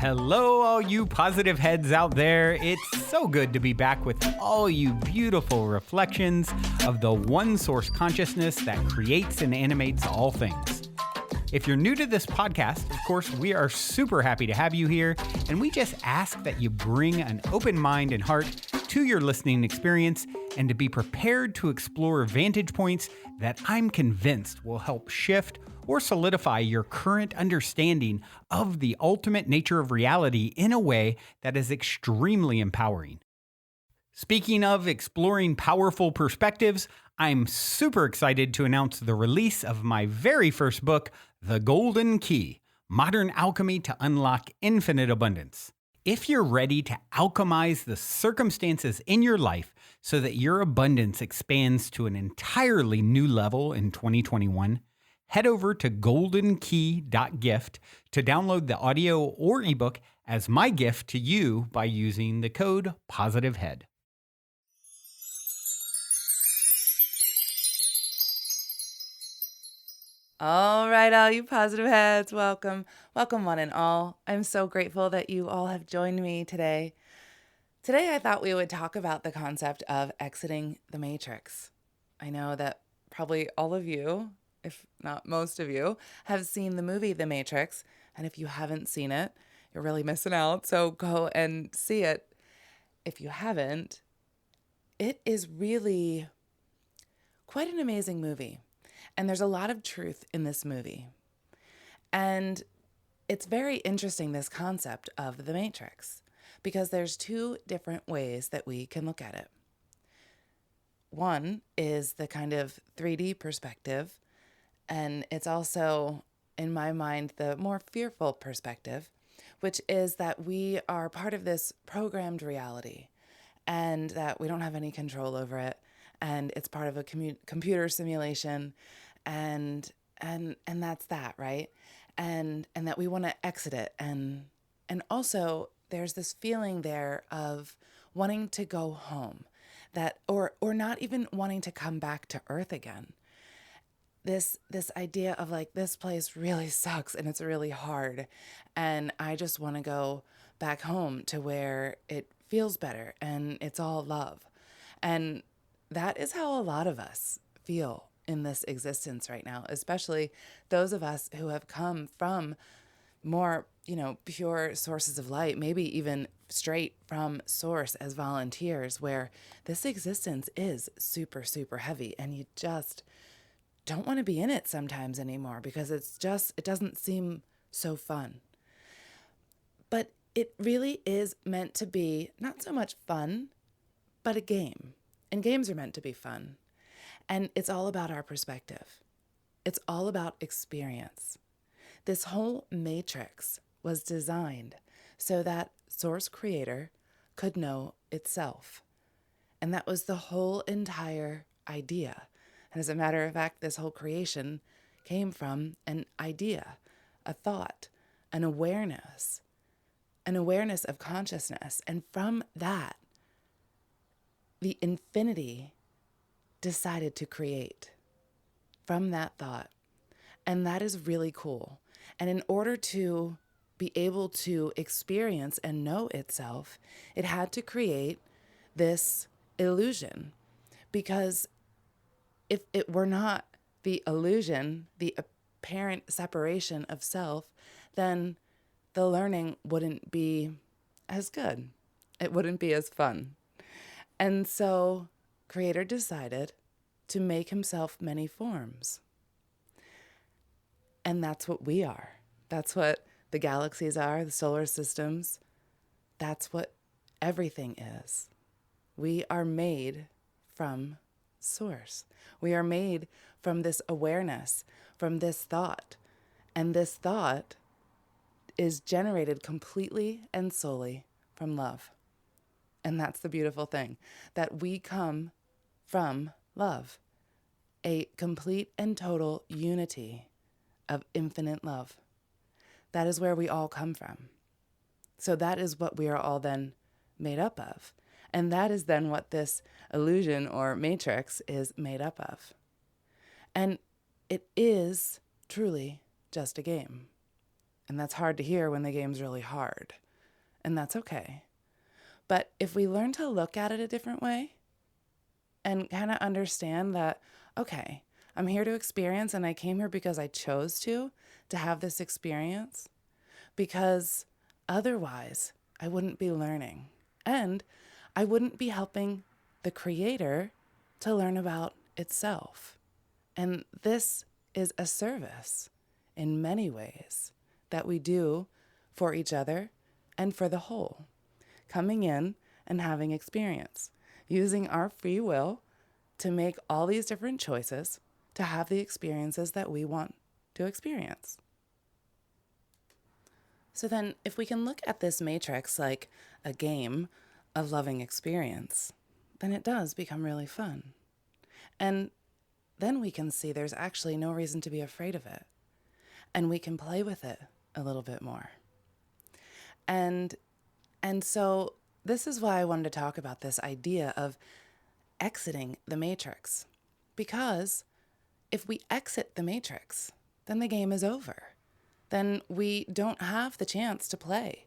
Hello, all you positive heads out there. It's so good to be back with all you beautiful reflections of the one source consciousness that creates and animates all things. If you're new to this podcast, of course, we are super happy to have you here, and we just ask that you bring an open mind and heart to your listening experience and to be prepared to explore vantage points that I'm convinced will help shift or solidify your current understanding of the ultimate nature of reality in a way that is extremely empowering. Speaking of exploring powerful perspectives, I'm super excited to announce the release of my very first book, The Golden Key: Modern Alchemy to Unlock Infinite Abundance. If you're ready to alchemize the circumstances in your life so that your abundance expands to an entirely new level in 2021, head over to goldenkey.gift to download the audio or ebook as my gift to you by using the code POSITIVEHEAD. All right, all you positive heads, welcome. Welcome one and all. I'm so grateful that you all have joined me today. Today, I thought we would talk about the concept of exiting the matrix. I know that probably all of you, if not most of you, have seen the movie The Matrix. And if you haven't seen it, you're really missing out. So go and see it. If you haven't, it is really quite an amazing movie. And there's a lot of truth in this movie. And it's very interesting, this concept of the Matrix, because there's two different ways that we can look at it. One is the kind of 3D perspective, and it's also, in my mind, the more fearful perspective, which is that we are part of this programmed reality and that we don't have any control over it. And it's part of a computer simulation, and that's that, right? And that we want to exit it, and also there's this feeling there of wanting to go home, that or not even wanting to come back to Earth again. This idea of like, this place really sucks and it's really hard, and I just want to go back home to where it feels better and it's all love. And that is how a lot of us feel in this existence right now, especially those of us who have come from more, pure sources of light, maybe even straight from source as volunteers, where this existence is super, super heavy and you just don't want to be in it sometimes anymore because it doesn't seem so fun. But it really is meant to be not so much fun, but a game. And games are meant to be fun. And it's all about our perspective. It's all about experience. This whole matrix was designed so that Source Creator could know itself. And that was the whole entire idea. And as a matter of fact, this whole creation came from an idea, a thought, an awareness of consciousness. And from that, the infinity decided to create from that thought. And that is really cool. And in order to be able to experience and know itself, it had to create this illusion. Because if it were not the illusion, the apparent separation of self, then the learning wouldn't be as good. It wouldn't be as fun. And so Creator decided to make himself many forms. And that's what we are. That's what the galaxies are, the solar systems. That's what everything is. We are made from Source. We are made from this awareness, from this thought. And this thought is generated completely and solely from love. And that's the beautiful thing, that we come from love, a complete and total unity of infinite love. That is where we all come from. So that is what we are all then made up of. And that is then what this illusion or matrix is made up of. And it is truly just a game. And that's hard to hear when the game's really hard. And that's okay. But if we learn to look at it a different way and kind of understand that, okay, I'm here to experience and I came here because I chose to have this experience, because otherwise I wouldn't be learning and I wouldn't be helping the creator to learn about itself. And this is a service in many ways that we do for each other and for the whole. Coming in and having experience, using our free will to make all these different choices to have the experiences that we want to experience. So then, if we can look at this matrix like a game of loving experience, then it does become really fun. And then we can see there's actually no reason to be afraid of it. And we can play with it a little bit more. And so this is why I wanted to talk about this idea of exiting the matrix. Because if we exit the matrix, then the game is over. Then we don't have the chance to play.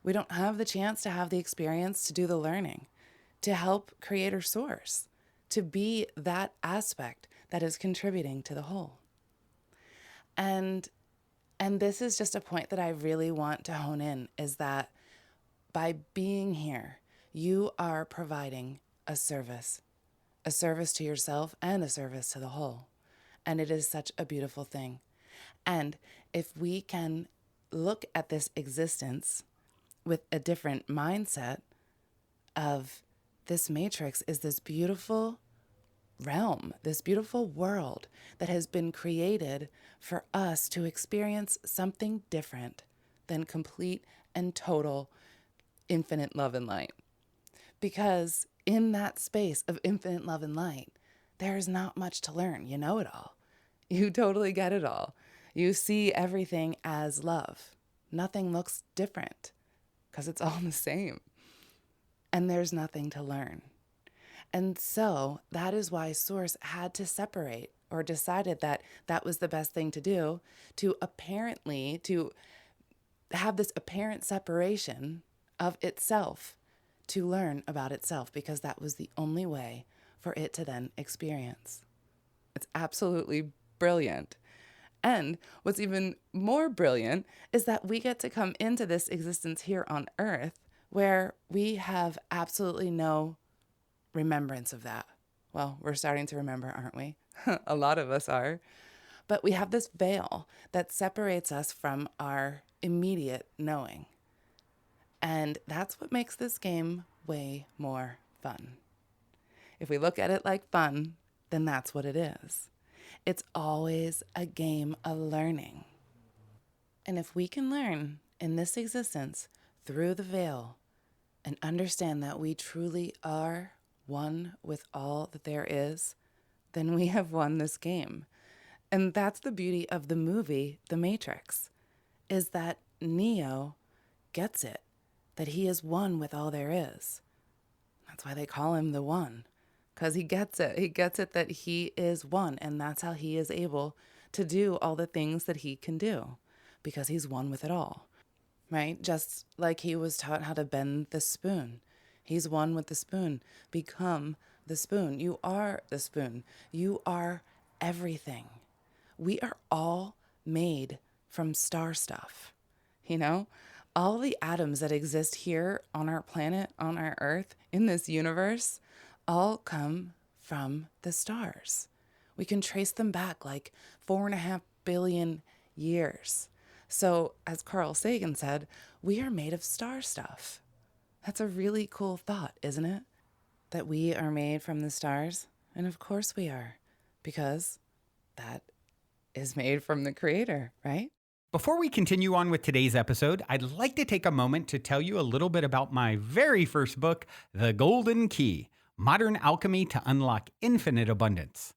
We don't have the chance to have the experience, to do the learning, to help creator source, to be that aspect that is contributing to the whole. And this is just a point that I really want to hone in, is that by being here, you are providing a service to yourself and a service to the whole. And it is such a beautiful thing. And if we can look at this existence with a different mindset of this matrix is this beautiful realm, this beautiful world that has been created for us to experience something different than complete and total infinite love and light. Because in that space of infinite love and light, there is not much to learn. You know it all. You totally get it all. You see everything as love. Nothing looks different because it's all the same. And there's nothing to learn. And so that is why Source had to separate, or decided that that was the best thing to do, to have this apparent separation of itself to learn about itself, because that was the only way for it to then experience. It's absolutely brilliant. And what's even more brilliant is that we get to come into this existence here on Earth where we have absolutely no remembrance of that. Well, we're starting to remember, aren't we? A lot of us are. But we have this veil that separates us from our immediate knowing. And that's what makes this game way more fun. If we look at it like fun, then that's what it is. It's always a game of learning. And if we can learn in this existence through the veil and understand that we truly are one with all that there is, then we have won this game. And that's the beauty of the movie, The Matrix, is that Neo gets it, that he is one with all there is. That's why they call him the One, because he gets it. He gets it that he is one, and that's how he is able to do all the things that he can do, because he's one with it all, right? Just like he was taught how to bend the spoon. He's one with the spoon. Become the spoon. You are the spoon. You are everything. We are all made from star stuff, you know? All the atoms that exist here on our planet, on our Earth, in this universe, all come from the stars. We can trace them back like 4.5 billion years. So, as Carl Sagan said, we are made of star stuff. That's a really cool thought, isn't it? That we are made from the stars. And of course we are, because that is made from the Creator, right? Before we continue on with today's episode, I'd like to take a moment to tell you a little bit about my very first book, The Golden Key: Modern Alchemy to Unlock Infinite Abundance.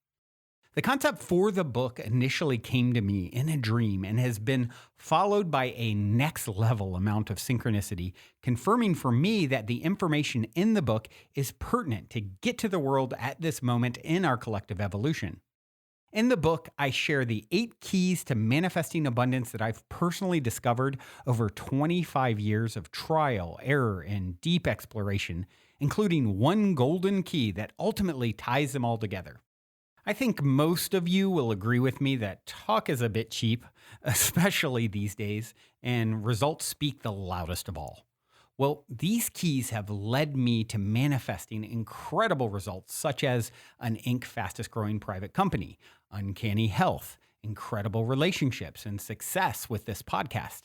The concept for the book initially came to me in a dream and has been followed by a next level amount of synchronicity, confirming for me that the information in the book is pertinent to get to the world at this moment in our collective evolution. In the book, I share the 8 keys to manifesting abundance that I've personally discovered over 25 years of trial, error, and deep exploration, including one golden key that ultimately ties them all together. I think most of you will agree with me that talk is a bit cheap, especially these days, and results speak the loudest of all. Well, these keys have led me to manifesting incredible results, such as an Inc. fastest growing private company, uncanny health, incredible relationships, and success with this podcast.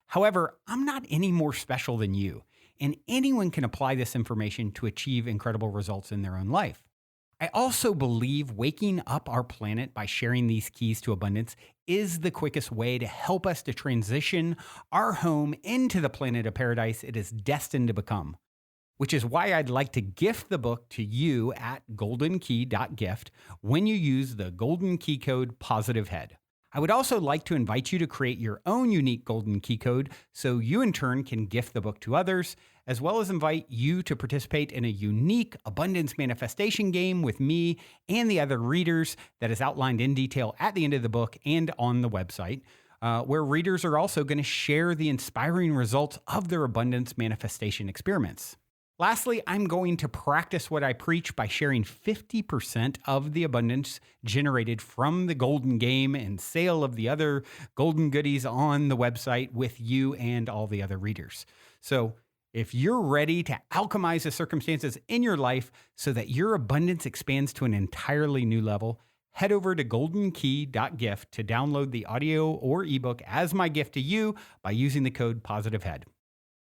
However, I'm not any more special than you, and anyone can apply this information to achieve incredible results in their own life. I also believe waking up our planet by sharing these keys to abundance is the quickest way to help us to transition our home into the planet of paradise it is destined to become, which is why I'd like to gift the book to you at goldenkey.gift when you use the golden key code POSITIVEHEAD. I would also like to invite you to create your own unique golden key code so you in turn can gift the book to others, as well as invite you to participate in a unique abundance manifestation game with me and the other readers that is outlined in detail at the end of the book and on the website, where readers are also going to share the inspiring results of their abundance manifestation experiments. Lastly, I'm going to practice what I preach by sharing 50% of the abundance generated from the golden game and sale of the other golden goodies on the website with you and all the other readers. So if you're ready to alchemize the circumstances in your life so that your abundance expands to an entirely new level, head over to goldenkey.gift to download the audio or ebook as my gift to you by using the code POSITIVEHEAD.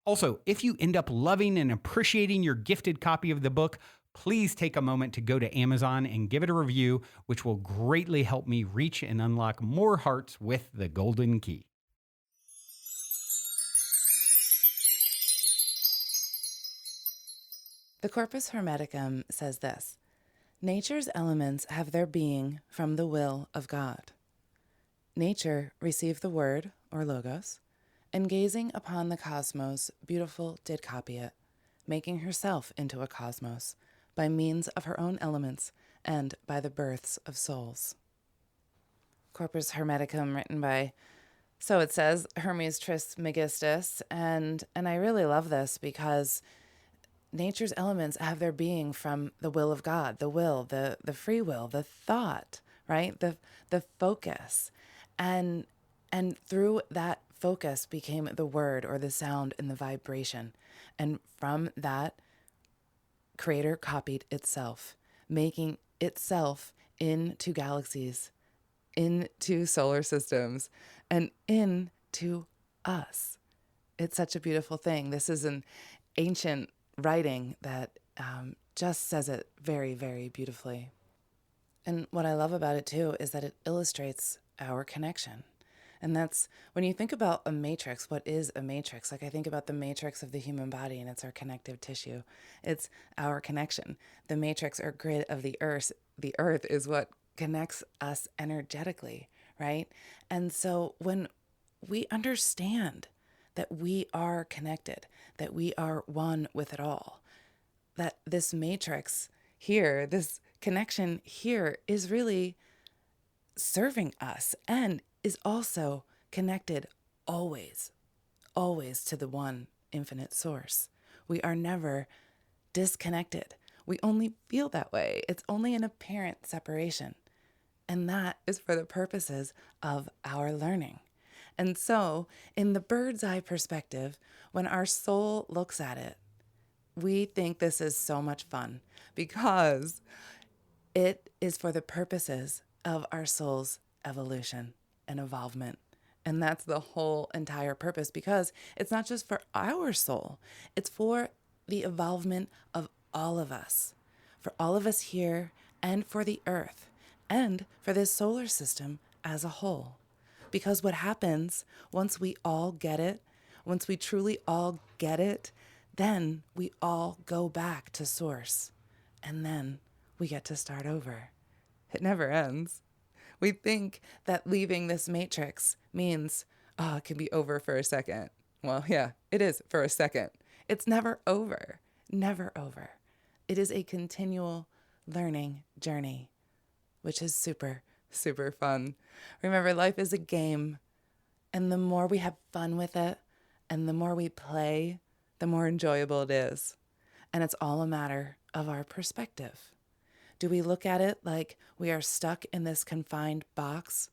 Also, if you end up loving and appreciating your gifted copy of the book, please take a moment to go to Amazon and give it a review, which will greatly help me reach and unlock more hearts with the golden key. The Corpus Hermeticum says this: nature's elements have their being from the will of God. Nature received the word, or logos, and gazing upon the cosmos, beautiful did copy it, making herself into a cosmos, by means of her own elements, and by the births of souls. Corpus Hermeticum, written by, so it says, Hermes Trismegistus, and I really love this because nature's elements have their being from the will of God, the will, the free will, the thought, right? The focus. And through that focus became the word or the sound and the vibration. And from that, Creator copied itself, making itself into galaxies, into solar systems, and into us. It's such a beautiful thing. This is an ancient writing that just says it very, very beautifully. And what I love about it too is that it illustrates our connection. And that's, when you think about a matrix, what is a matrix? Like I think about the matrix of the human body, and it's our connective tissue. It's our connection. The matrix or grid of the earth is what connects us energetically, right? And so when we understand that we are connected, that we are one with it all, that this matrix here, this connection here is really serving us and is also connected always to the one infinite source. We are never disconnected. We only feel that way. It's only an apparent separation. And that is for the purposes of our learning. And so, in the bird's eye perspective, when our soul looks at it, we think this is so much fun because it is for the purposes of our soul's evolution and evolvement. And that's the whole entire purpose, because it's not just for our soul, it's for the evolvement of all of us, for all of us here, and for the earth, and for this solar system as a whole. Because what happens once we all get it, once we truly all get it, then we all go back to source. And then we get to start over. It never ends. We think that leaving this matrix means, it can be over for a second. Well, yeah, it is for a second. It's never over, never over. It is a continual learning journey, which is super, super fun. Remember, life is a game, and the more we have fun with it and the more we play, the more enjoyable it is. And it's all a matter of our perspective. Do we look at it like we are stuck in this confined box?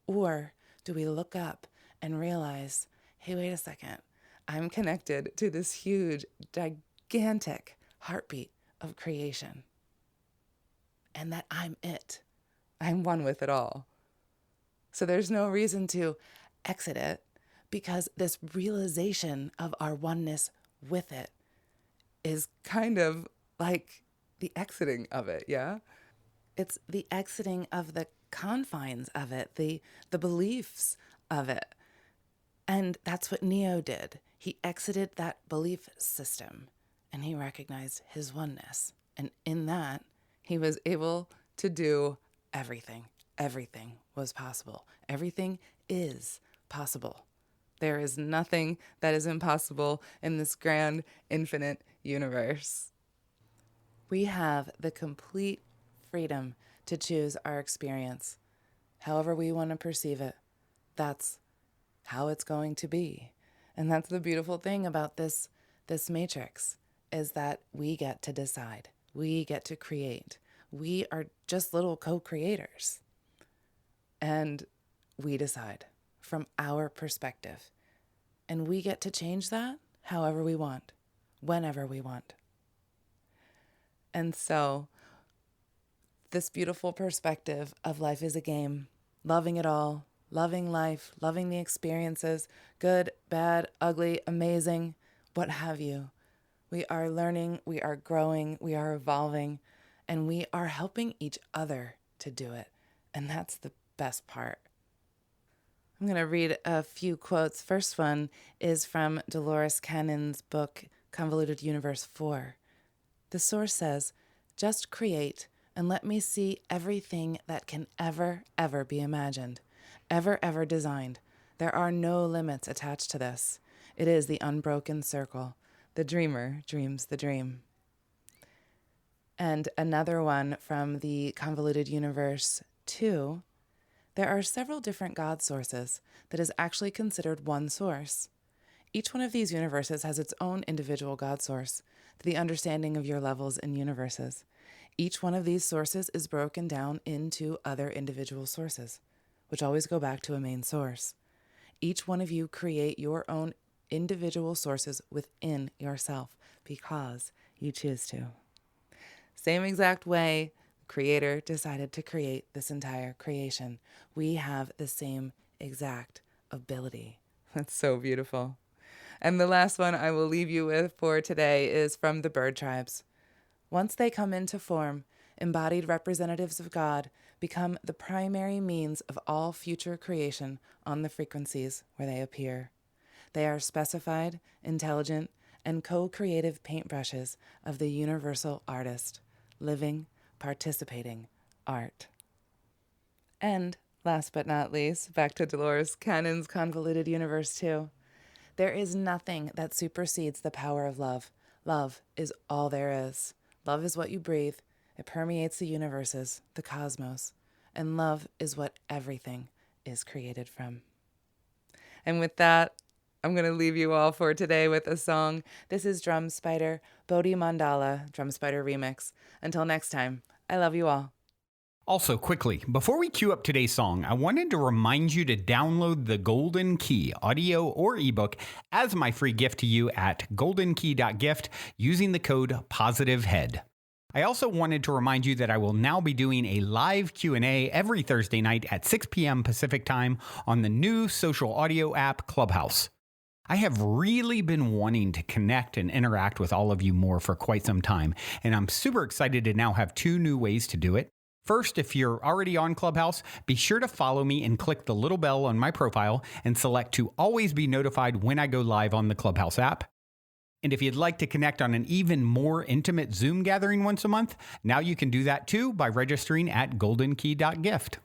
Or do we look up and realize, hey, wait a second, I'm connected to this huge, gigantic heartbeat of creation. And that I'm it. I'm one with it all. So there's no reason to exit it, because this realization of our oneness with it is kind of like the exiting of it, yeah? It's the exiting of the confines of it, the beliefs of it. And that's what Neo did. He exited that belief system and he recognized his oneness. And in that, he was able to do everything. Everything was possible. Everything is possible. There is nothing that is impossible in this grand, infinite universe. We have the complete freedom to choose our experience. However we want to perceive it, that's how it's going to be. And that's the beautiful thing about this matrix, is that we get to decide. We get to create. We are just little co-creators. And we decide from our perspective. And we get to change that however we want, whenever we want. And so, this beautiful perspective of life is a game, loving it all, loving life, loving the experiences, good, bad, ugly, amazing, what have you. We are learning, we are growing, we are evolving, and we are helping each other to do it. And that's the best part. I'm going to read a few quotes. First one is from Dolores Cannon's book, Convoluted Universe 4. The source says, "Just create and let me see everything that can ever be imagined, ever designed. There are no limits attached to this. It is the unbroken circle. The dreamer dreams the dream." And another one from the Convoluted Universe 2, there are several different God sources that is actually considered one source. Each one of these universes has its own individual God source, to the understanding of your levels in universes. Each one of these sources is broken down into other individual sources, which always go back to a main source. Each one of you create your own individual sources within yourself because you choose to. Same exact way the Creator decided to create this entire creation. We have the same exact ability. That's so beautiful. And the last one I will leave you with for today is from the bird tribes. Once they come into form, embodied representatives of God become the primary means of all future creation on the frequencies where they appear. They are specified, intelligent, and co-creative paintbrushes of the universal artist, living, participating art. And last but not least, back to Dolores Cannon's Convoluted Universe 2. There is nothing that supersedes the power of love. Love is all there is. Love is what you breathe. It permeates the universes, the cosmos. And love is what everything is created from. And with that, I'm going to leave you all for today with a song. This is Drum Spider, Bodhi Mandala, Drum Spider Remix. Until next time, I love you all. Also, quickly, before we cue up today's song, I wanted to remind you to download the Golden Key, audio or ebook, as my free gift to you at goldenkey.gift using the code POSITIVEHEAD. I also wanted to remind you that I will now be doing a live Q&A every Thursday night at 6 p.m. Pacific time on the new social audio app Clubhouse. I have really been wanting to connect and interact with all of you more for quite some time, and I'm super excited to now have 2 new ways to do it. First, if you're already on Clubhouse, be sure to follow me and click the little bell on my profile and select to always be notified when I go live on the Clubhouse app. And if you'd like to connect on an even more intimate Zoom gathering once a month, now you can do that too by registering at goldenkey.gift.